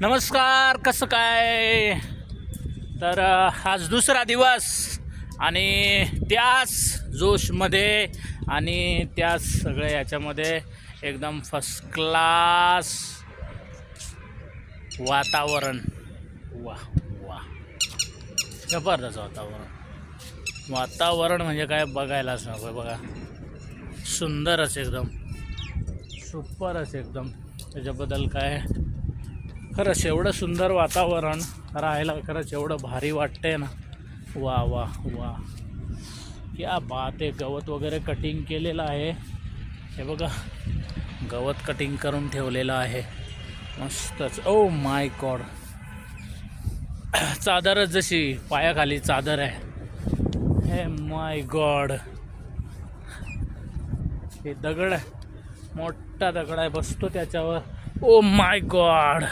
नमस्कार. कसं काय तर आज दुसरा दिवस आणि त्याच जोशमध्ये आणि त्याच सगळ्या याच्यामध्ये एकदम फर्स्ट क्लास वातावरण. वा वा जबरदस्त वातावरण म्हणजे काय बघायलाच नको. बघा सुंदरच एकदम सुपरच एकदम. त्याच्याबद्दल काय खरंच एवढं सुंदर वातावरण राहायला खरंच एवढं भारी वाटतंय ना. वा वा वा क्या बात आहे. गवत वगैरे कटिंग केलेलं आहे. हे बघा गवत कटिंग करून ठेवलेलं आहे मस्तच. Oh my God. चादरच जशी पायाखाली चादर आहे. Hey my God. हे दगड मोठा दगड आहे. बसतो त्याच्यावर. Oh my God.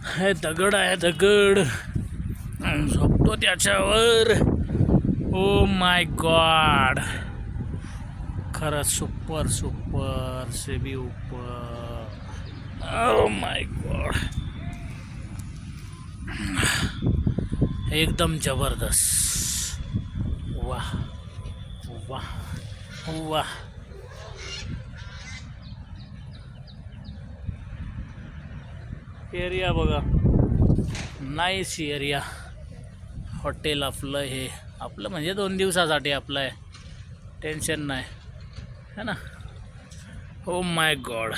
हे दगड आहे दगड. झोपतो त्याच्यावर. Oh my God. खरंच सुपर सुपर से भी ऊपर. Oh my God. एकदम जबरदस्त. वाह वाह वाह. एरिया बघा नाईस एरिया. हॉटेल आपलं हे आपलं म्हणजे 2 दिवसासाठी आपलं आहे. टेन्शन नाही है ना. Oh my God.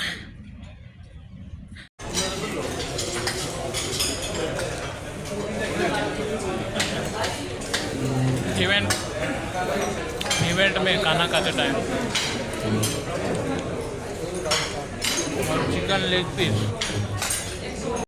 इवेंट में खाना खाते टाइम चिकन लेग पीस